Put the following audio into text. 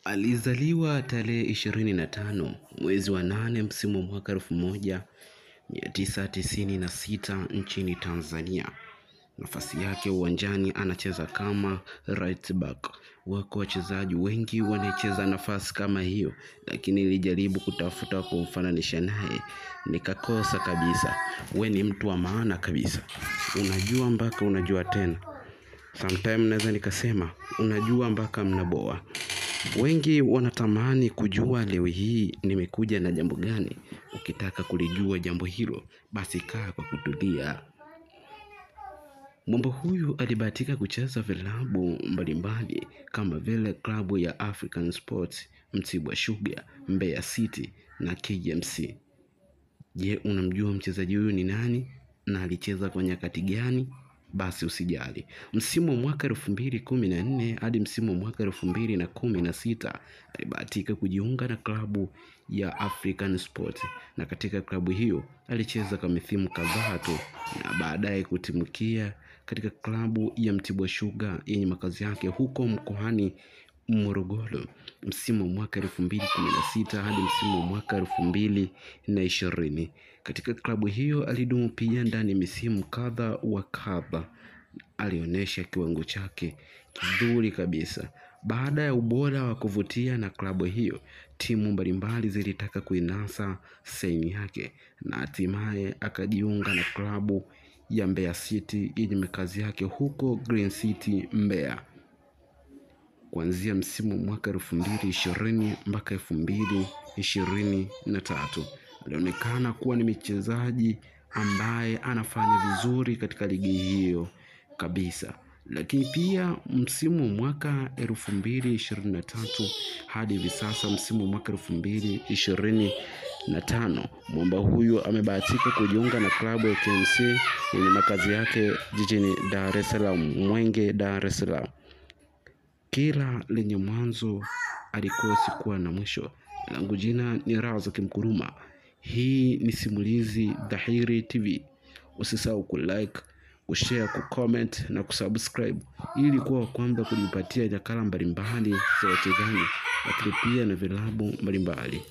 Alizaliwa tarehe 25 mwezi wa 8 msimu wa mwaka 1996 nchini Tanzania. Nafasi yake uwanjani anacheza kama right back. Wako wachezaji wengi wanacheza nafasi kama hiyo, lakini nilijaribu kutafuta kumfananisha naye nikakosa kabisa. We ni mtu wa maana kabisa. Unajua mpaka unajua tena. Sometime naweza nikasema unajua mpaka mnaboa. Wengi wanatamani kujua leo hii nimekuja na jambo gani. Ukitaka kulijua jambo hilo, basi kaa kwa kutulia. Mwamba huyu alibahatika kucheza vilabu mbalimbali kama vile klabu ya African Sports, Mtibwa Sugar, Mbeya City na KMC. Je, unamjua mchezaji huyu ni nani na alicheza kwa nyakati gani? Basi usijali. Msimu wa mwaka 2014 hadi msimu wa mwaka 2016 alibahatika kujiunga na klabu ya African Sport, na katika klabu hiyo alicheza kwa misimu kadhaa tu na baadaye kutimukia katika klabu ya Mtibwa Sugar yenye makazi yake huko mkoani Morogoro msimu wa mwaka 2016 hadi msimu wa mwaka 2020. Katika klabu hiyo alidumu pia ndani misimu kadha wa kadha. Alionyesha kiwango chake kizuri kabisa. Baada ya ubora wa kuvutia na klabu hiyo, timu mbalimbali zilitaka kuinasa saini yake na hatimaye akajiunga na klabu ya Mbeya City yenye makazi yake huko Green City Mbeya. Kuanzia msimu mwaka 2020 mpaka 2023 alionekana kuwa ni mchezaji ambaye anafanya vizuri katika ligi hiyo kabisa. Lakini pia msimu mwaka 2023 hadi hivi sasa msimu mwaka 2025 mwamba huyu amebahatika kujiunga na klabu ya KMC yenye makazi yake jijini Dar es Salaam, Mwenge, Dar es Salaam. Kila lenye mwanzo alikosi kuwa na mwisho. Langu jina ni Razak Mkuruma. Hii ni Simulizi Dhahiri TV. Usisahau kulike, kushare, kucomment na kusubscribe ili kuwa wa kwanza kujipatia nakala mbalimbali za wachezaji, lakini pia na vilabu mbalimbali.